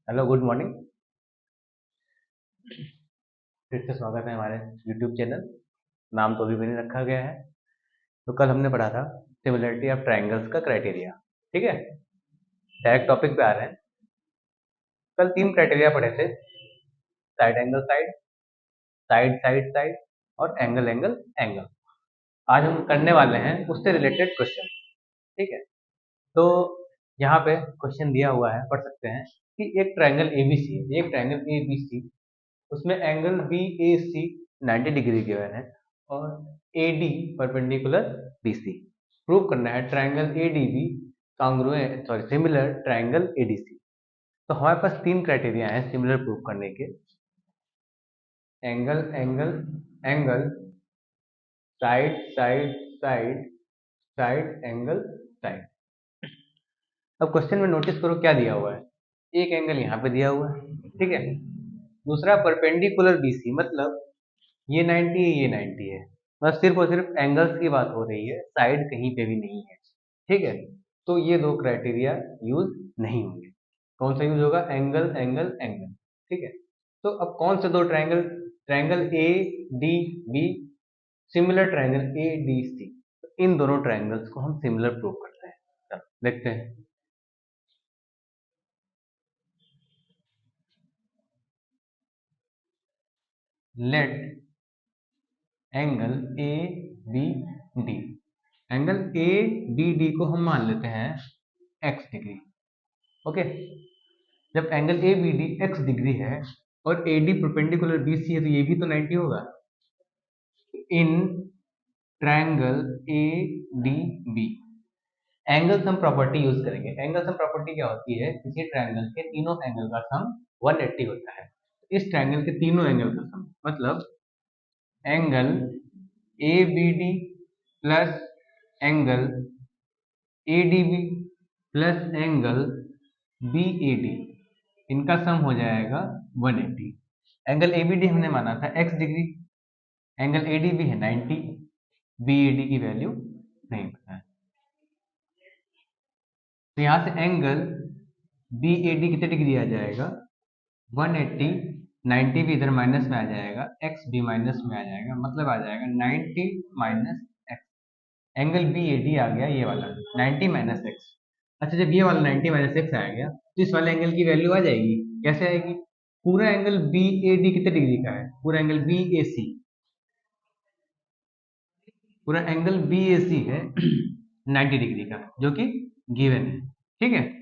Hello, good morning. फिर से स्वागत है हमारे यूट्यूब चैनल। नाम तो अभी भी नहीं रखा गया है। तो कल हमने पढ़ा था सिमिलरिटी ऑफ ट्रायंगल्स का क्राइटेरिया। ठीक है, डायरेक्ट टॉपिक पे आ रहे हैं। कल तीन क्राइटेरिया पढ़े थे: side angle side, side side side और एंगल एंगल एंगल। आज हम करने वाले हैं उससे रिलेटेड क्वेश्चन। ठीक है, तो यहाँ पे क्वेश्चन दिया हुआ है, पढ़ सकते हैं कि एक ट्रायंगल एबीसी है, एक ट्रायंगल एबीसी, उसमें angle B A C 90 degree given है और A D perpendicular B C. Prove करना है triangle A D B congruent, sorry, similar triangle A D C. तो हमारे पास तीन क्राइटेरिया हैं सिमिलर प्रूव करने के: angle angle angle, side side side, side angle side. अब क्वेश्चन में नोटिस करो क्या दिया हुआ है। एक एंगल यहाँ पे दिया हुआ है, ठीक है। दूसरा परपेंडिकुलर बीसी, मतलब ये 90 है, ये 90 है। बस सिर्फ और सिर्फ एंगल्स की बात हो रही है, साइड कहीं पे भी नहीं है। ठीक है, तो ये दो क्राइटेरिया यूज नहीं होंगे। कौन सा यूज होगा? Angle angle angle. ठीक है, तो अब कौन से दो triangle? Triangle A D B, similar triangle A D C. इन दोनों ट्रायंगल्स को हम सिमिलर प्रूव करते हैं। चलो, देखते हैं। Let angle A B D, angle A B D को हम मान लेते हैं x डिग्री। ओके, जब angle A B D x degree है और A D perpendicular B C है, तो ये भी तो 90 होगा। In triangle A D B angle sum property use करेंगे। एंगल सम प्रॉपर्टी क्या होती है? किसी ट्रायंगल के तीनों एंगल का सम 180 होता है। इस ट्रायंगल के तीनों एंगल का सम, मतलब angle A B D plus angle A D B plus angle B A D, इनका सम हो जाएगा 180। एंगल ए बी डी हमने माना था x degree, angle A D B है 90, बी ए डी की वैल्यू नहीं पता है। तो यहाँ से एंगल बी ए डी कितने डिग्री आ जाएगा? 180। 90 भी इधर माइनस में आ जाएगा, x भी माइनस में आ जाएगा, मतलब आ जाएगा 90 minus x। Angle B A D आ गया ये वाला 90 माइनस एक्स। अच्छा, जब ये वाला 90 माइनस एक्स आ गया तो इस वाले एंगल की वैल्यू आ जाएगी। कैसे आएगी? पूरा एंगल बी ए डी कितने डिग्री का है? पूरा एंगल बी ए सी, पूरा एंगल बी ए सी है 90 डिग्री का, जो कि गिवन है। ठीक है,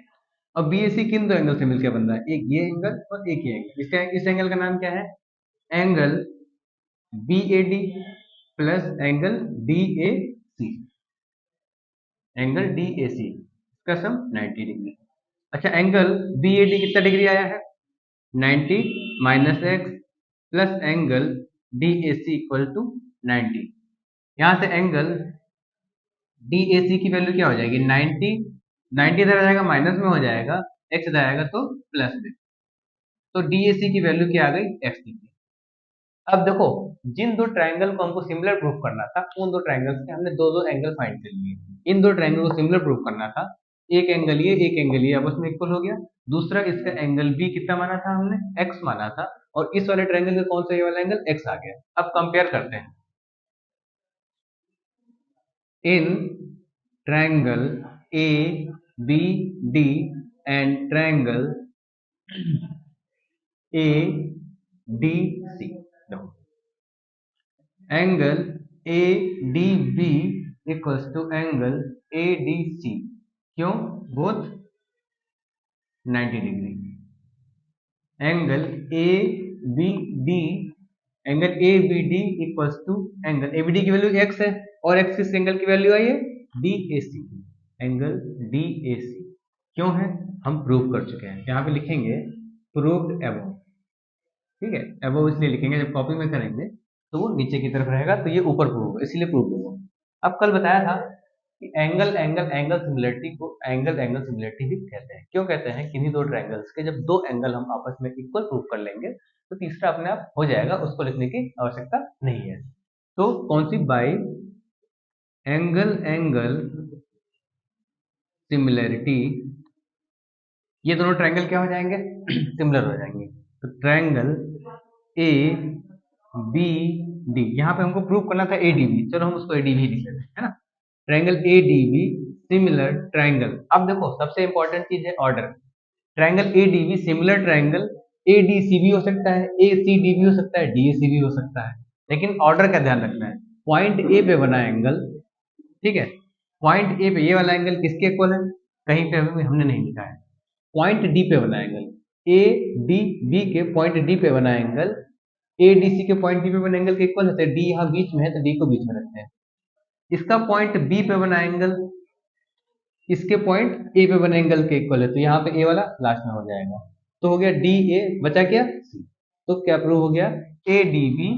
अब बी ए सी किन दो एंगल से मिलकर बन रहा है? एक ये एंगल और एक ये एंगल। इस एंगल का नाम क्या है? Angle B A D plus angle D A C, angle D A C का सम 90 डिग्री। अच्छा, एंगल बी ए डी कितना डिग्री आया है? 90 minus x plus angle D A C equal to 90। यहाँ से एंगल डी ए सी की value क्या हो जाएगी? 90। 90 इधर आ जाएगा, माइनस में हो जाएगा, एक्स इधर आएगा तो प्लस में। तो डी ए सी की वैल्यू क्या आ गई? X degree. अब देखो, जिन दो ट्रायंगल को हमको सिमिलर प्रूफ करना था, उन दो ट्रायंगल्स के हमने दो दो एंगल फाइंड कर लिए। इन दो ट्रायंगल को सिमिलर प्रूफ करना था, एक एंगल ये, एक एंगल ये, आपस में इक्वल हो गया। दूसरा, इसका एंगल बी कितना माना था हमने? एक्स माना था, और इस वाले ट्रायंगल का कौन सा ये वाला एंगल? एक्स आ गया। अब कंपेयर करते हैं। इन triangle A B D and triangle A D C, देखो angle A D B equals to angle A D C. क्यों? Both 90 degree. Angle A B D, angle A B D equals to angle A B D की value x है, और x किस angle की value आई है? D A C, angle D A C. क्यों है? हम प्रूव कर चुके हैं। यहाँ पे लिखेंगे प्रूव्ड एबव। ठीक है, एबव इसलिए लिखेंगे, जब कॉपी में करेंगे तो वो नीचे की तरफ रहेगा, तो ये ऊपर प्रूव होगा, इसीलिए प्रूव होगा। अब कल बताया था कि एंगल एंगल एंगल सिमिलरिटी को एंगल एंगल सिमिलरिटी भी कहते हैं। क्यों कहते हैं? किन्हीं दो ट्रायंगल्स के जब दो एंगल हम आपस में इक्वल प्रूव कर लेंगे तो तीसरा अपने आप हो जाएगा, उसको लिखने की आवश्यकता नहीं है। तो कौन सी? बाई एंगल एंगल सिमिलरिटी ये दोनों ट्रायंगल क्या हो जाएंगे? सिमिलर हो जाएंगे। तो ट्रायंगल ए बी डी, यहाँ पे हमको प्रूव करना था एडीबी, चलो हम उसको एडीबी लिख लेते हैं, है ना। Triangle ADB similar triangle. अब देखो सबसे इंपॉर्टेंट चीज है order. Triangle ADB similar triangle ADC भी हो सकता है, एसीडी भी हो सकता है, डीएसी भी हो सकता है, लेकिन ऑर्डर का ध्यान रखना है। पॉइंट ए पे बना एंगल, ठीक है, पॉइंट ए पे ये वाला एंगल किसके इक्वल है? कहीं पे हमने नहीं लिखा है। पॉइंट डी पे बना एंगल, ए डी बी के पॉइंट डी पे बना एंगल ए डी सी के पॉइंट डी पे बना एंगल के इक्वल होते हैं। डी यहाँ बीच में है तो डी को बीच में रखते हैं। इसका पॉइंट बी पे बना एंगल इसके पॉइंट ए पे बने एंगल के इक्वल है, तो यहाँ पे ए वाला लास्ट में हो जाएगा। तो हो गया डी ए, बचा क्या? सी। तो क्या प्रूव हो गया? A D B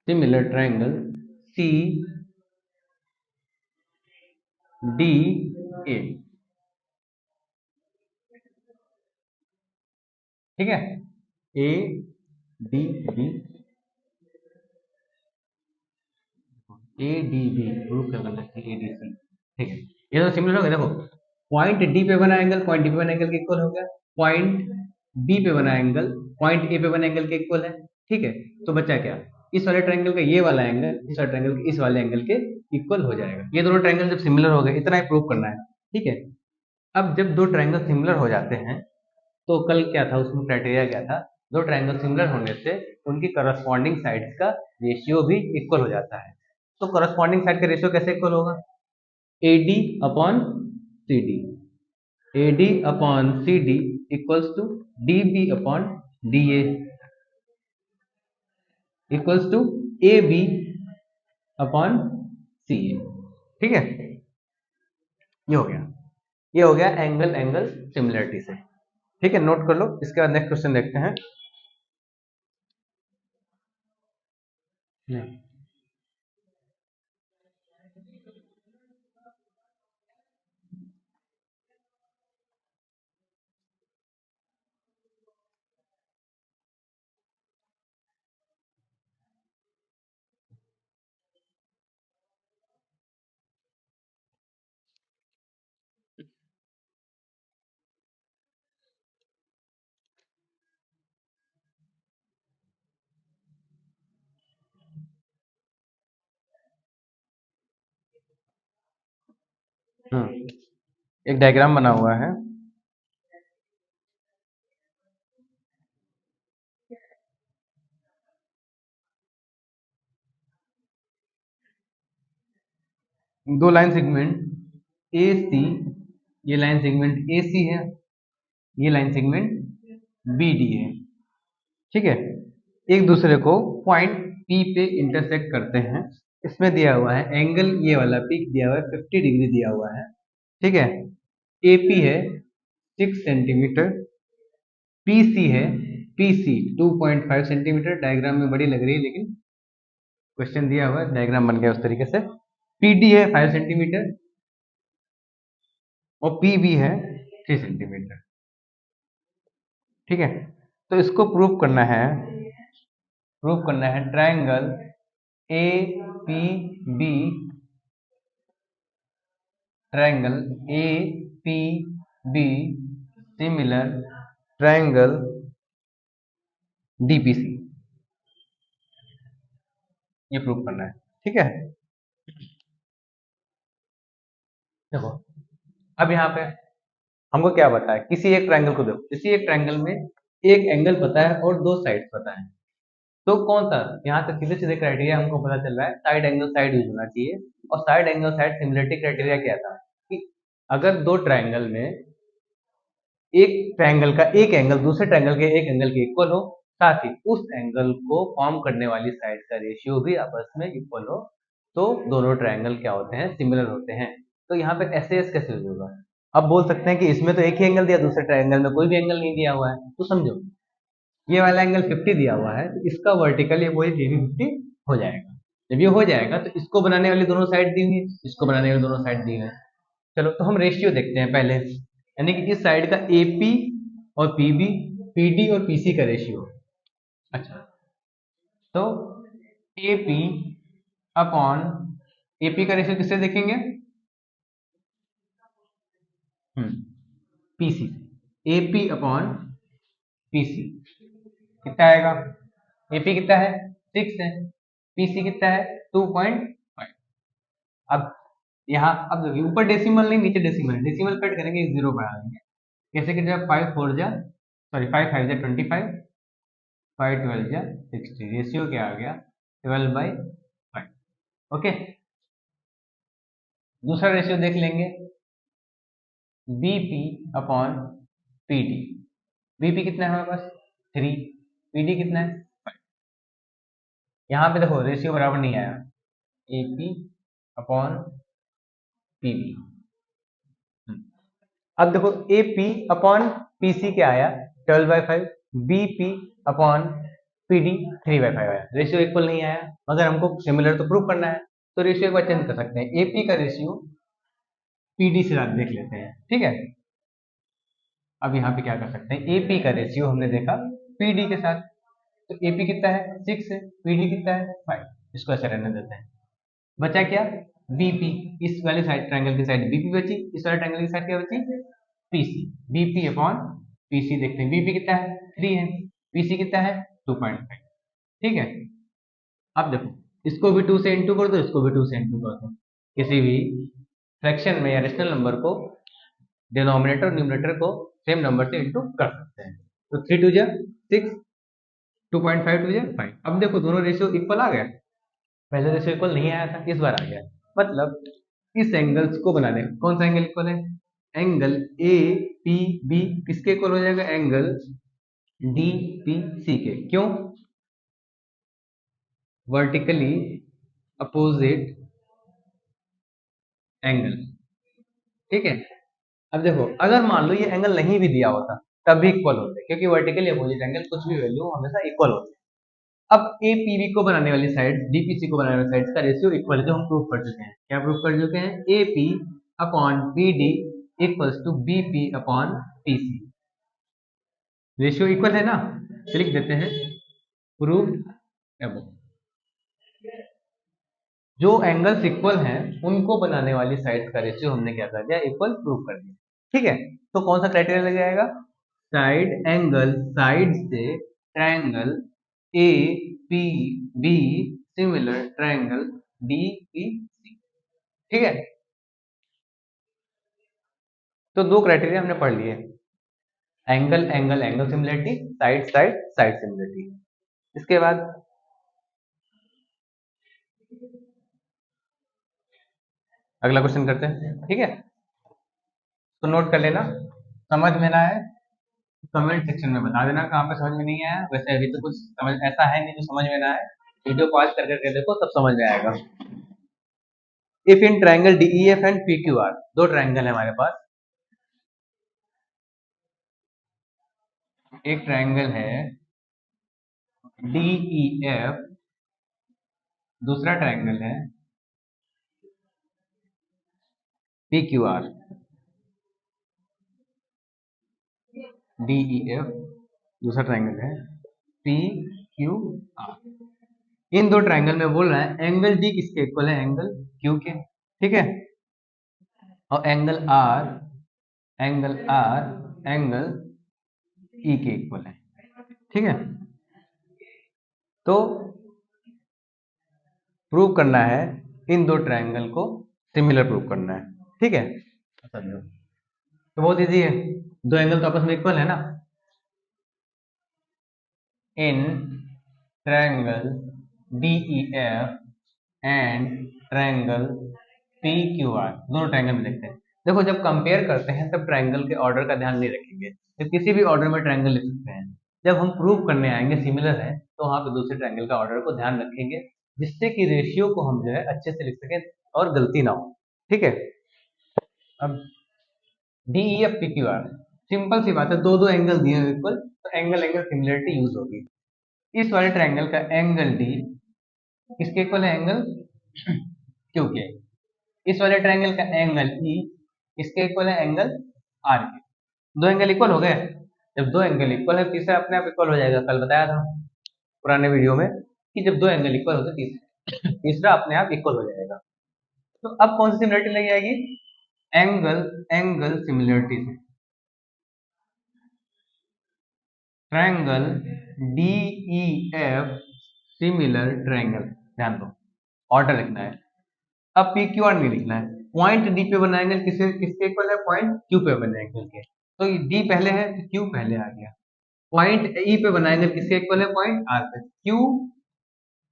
similar triangle C D A, ठीक है। A D B, A D B prove कर सकते हैं, ए डी सी, ठीक है। ये तो सिमिलर हो गया। देखो पॉइंट डी पे बना एंगल पॉइंट डी पे बना एंगल के इक्वल हो गया, पॉइंट बी पे बना एंगल पॉइंट ए पे बना एंगल के इक्वल है, ठीक है। तो बचा क्या? इस वाले ट्रायंगल का ये वाला एंगल इस वाले ट्रायंगल के इस वाले एंगल के इक्वल हो जाएगा। ये दोनों ट्रायंगल जब सिमिलर हो गए, इतना ही प्रूव करना है, ठीक है। अब जब दो ट्रायंगल सिमिलर हो जाते हैं तो कल क्या था उसमें क्राइटेरिया क्या था? दो ट्रायंगल सिमिलर होने से उनकी करस्पॉन्डिंग साइड्स का रेशियो भी इक्वल हो जाता है। तो करस्पॉन्डिंग साइड का रेशियो कैसे इक्वल होगा? AD upon CD, AD upon CD equals to DB upon DA equals to AB upon CA, ठीक है। ये हो गया एंगल एंगल सिमिलरिटी से, ठीक है। नोट कर लो। इसके बाद नेक्स्ट क्वेश्चन देखते हैं। एक डायग्राम बना हुआ है। दो लाइन सेगमेंट ए सी, ये लाइन सेगमेंट ए सी है, ये लाइन सेगमेंट बी डी है, ठीक है। एक दूसरे को पॉइंट पी पे इंटरसेक्ट करते हैं। इसमें दिया हुआ है एंगल, ये वाला पीक दिया हुआ है 50 डिग्री दिया हुआ है, ठीक है। एपी है 6 सेंटीमीटर, पीसी है पीसी 2.5 सेंटीमीटर। डायग्राम में बड़ी लग रही है लेकिन क्वेश्चन दिया हुआ है, डायग्राम बन गया उस तरीके से। पीडी है 5 सेंटीमीटर और पीबी है 3 सेंटीमीटर, ठीक है। तो इसको प्रूव करना है triangle A P B, triangle A P B similar triangle DPC, ये प्रूव करना है, ठीक है। देखो अब यहाँ पे हमको क्या पता है? किसी एक ट्रायंगल को देखो, किसी एक ट्रायंगल में एक एंगल पता है और दो साइड पता है, तो कौन सा? यहाँ से सीधे सीधे क्राइटेरिया हमको पता चल रहा है, साइड एंगल साइड यूज होना चाहिए। और side angle side similarity criteria क्या था कि अगर दो ट्रायंगल में एक ट्रायंगल का एक एंगल दूसरे ट्रायंगल के एक एंगल के इक्वल हो, साथ ही उस एंगल को फॉर्म करने वाली साइड का रेशियो भी आपस में इक्वल हो, तो दोनों ट्रायंगल क्या होते हैं? सिमिलर होते हैं। तो यहाँ पे एस कैसे यूज होगा? अब बोल सकते हैं कि इसमें तो एक ही एंगल दिया, दूसरे ट्रायंगल में कोई भी एंगल नहीं दिया हुआ है, तो समझो ये वाला एंगल 50 दिया हुआ है, तो इसका वर्टिकल ये वही 50 हो जाएगा। जब ये हो जाएगा तो इसको बनाने वाली दोनों साइड दी हुई है, इसको बनाने वाली दोनों साइड दी हुई है। चलो तो हम रेशियो देखते हैं पहले, यानी कि इस साइड का एपी और पीबी, पीडी और पीसी का रेशियो। अच्छा, तो एपी अपॉन एपी का रेशियो किससे देखेंगे? पीसी से, एपी अपॉन पीसी कितना आएगा? एपी कितना है? 6 है, पीसी कितना है? 2.5। अब यहाँ अब देखिए ऊपर डेसिमल नहीं नीचे डेसिमल, डेसिमल कट करेंगे 0 बढ़ा देंगे। कैसे कि जब 5 4 जा सॉरी 5 5 जा 25, 5 12 जा 60, रेशियो क्या आ गया? 12/5। ओके, दूसरा रेशियो देख लेंगे, बीपी अपॉन पीडी। बीपी कितना है हमारे पास? 3, पीडी कितना है? 5। यहाँ पे देखो रेशियो बराबर नहीं आया, एपी अपॉन पीबी। अब देखो एपी अपॉन पीसी क्या आया? 12/5। बीपी अपॉन पीडी 3/5 आया। रेशियो इक्वल नहीं आया, मगर हमको सिमिलर तो प्रूव करना है, तो रेशियो एक बार चेंज कर सकते हैं। एपी का रेशियो पीडी से देख लेते हैं, ठीक है। अब यहाँ पे क्या कर सकते हैं, एपी का रेशियो हमने देखा पीडी के साथ, तो एपी कितना है? 6 है, पीडी कितना है? 5। इसको ऐसे रहने देते हैं। बचा क्या? बीपी। इस वाले साइड ट्रायंगल की साइड बीपी बची, इस वाले ट्रायंगल की साइड क्या बची? पीसी। बीपी अपॉन पीसी देखते हैं, बीपी कितना है? 3 है, पीसी कितना है? 2.5। ठीक है, अब देखो इसको भी 2 से इंटू कर दो, इसको भी 2 से इंटू कर दो। किसी भी फ्रैक्शन में या रेशनल नंबर को डिनोमिनेटर और न्यूमरेटर को सेम नंबर से इंटू कर सकते हैं। तो 3 2 जा 6, 2.5 2 जा 5। अब देखो दोनों रेशियो इक्वल आ गया, पहले रेशियो इक्वल नहीं आया था, इस बार आ गया। मतलब इस एंगल्स को बना दें। कौन सा एंगल इक्वल है? एंगल ए पी बी किसके इक्वल हो जाएगा? एंगल डी पी सी के। क्यों? वर्टिकली अपोजिट एंगल, ठीक है। अब देखो अगर मान लो ये एंगल नहीं भी दिया होता तब भी इक्वल होते, क्योंकि वर्टिकली अपोजिट एंगल कुछ भी वैल्यू हमेशा इक्वल होते हैं। अब ए पी बी को बनाने वाली साइड डीपीसी को बनाने वाली साइड का रेशियो इक्वल है, जो हम प्रूव कर चुके हैं। क्या प्रूव कर चुके हैं? A P upon B D equals to B P upon P C. Ratio equal है ना, तो लिख देते हैं प्रूव्ड अबव। जो एंगल्स इक्वल हैं उनको बनाने वाली साइड्स का रेशियो हमने क्या कर दिया? इक्वल प्रूव कर दिया, ठीक है। तो कौन सा क्राइटेरिया लग जाएगा? साइड एंगल साइड से triangle A P B similar triangle D P C, ठीक है। तो दो क्राइटेरिया हमने पढ़ लिए, angle angle angle similarity, side side side similarity. इसके बाद अगला क्वेश्चन करते हैं, ठीक है। तो नोट कर लेना, समझ में ना आए कमेंट सेक्शन में बता देना कहाँ पे समझ में नहीं आया। वैसे अभी तो कुछ समझ ऐसा है नहीं जो समझ में ना आए, वीडियो पॉज कर करके देखो तब समझ में आएगा। If in triangle DEF and PQR, दो ट्रायंगल है हमारे पास, एक ट्रायंगल है डीईएफ, दूसरा ट्रायंगल है पीक्यूआर। डीईएफ दूसरा ट्रायंगल है पीक्यूआर। इन दो ट्रायंगल में बोल रहा है एंगल डी किसके इक्वल है? एंगल क्यू के, ठीक है। और एंगल आर एंगल ई के इक्वल है, ठीक है। तो प्रूव करना है इन दो ट्रायंगल को सिमिलर प्रूव करना है, ठीक है। समझो तो बहुत इजी है, दो एंगल तो आपस में इक्वल है ना। In triangle DEF and triangle PQR, दोनों ट्रायंगल में देखते हैं। देखो जब कंपेयर करते हैं तब ट्रायंगल के ऑर्डर का ध्यान नहीं रखेंगे, तो किसी भी ऑर्डर में ट्रायंगल लिख सकते हैं। जब हम प्रूव करने आएंगे सिमिलर है तो वहां पे दूसरे ट्रायंगल का ऑर्डर को ध्यान रखेंगे, जिससे कि रेशियो को हम जो है अच्छे से लिख सकें और गलती ना हो, ठीक है। अब डीईएफ पीक्यूआर, सिंपल सी बात है, दो दो एंगल दिए हुए इक्वल, तो एंगल एंगल सिमिलरिटी यूज होगी। इस वाले ट्रायंगल का एंगल डी किसके इक्वल है? एंगल क्यू के। इस वाले ट्रायंगल का एंगल ई इसके इक्वल है? एंगल आर के। दो एंगल इक्वल हो गए। जब दो एंगल इक्वल है तीसरा अपने आप इक्वल हो जाएगा, कल बताया था पुराने वीडियो में कि जब दो एंगल इक्वल होते तीसरा अपने आप इक्वल हो जाएगा। तो अब कौन सी सिमिलरिटी लग जाएगी? एंगल एंगल सिमिलरिटी से, triangle D E F similar triangle, ध्यान दो, ऑर्डर लिखना है। अब पी क्यू आर नहीं लिखना है। पॉइंट डी पे बना एंगल किसके इक्वल है, पॉइंट क्यू पे बने एंगल के, तो डी पहले है तो क्यू पहले आ गया। पॉइंट ई पे बना एंगल किसके इक्वल है, पॉइंट आर पे, क्यू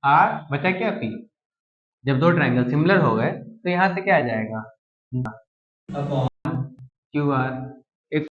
आर बचा क्या, पी। जब दो ट्रायंगल सिमिलर हो गए तो यहाँ से क्या आ जाएगा, अपॉन क्यू आर। एक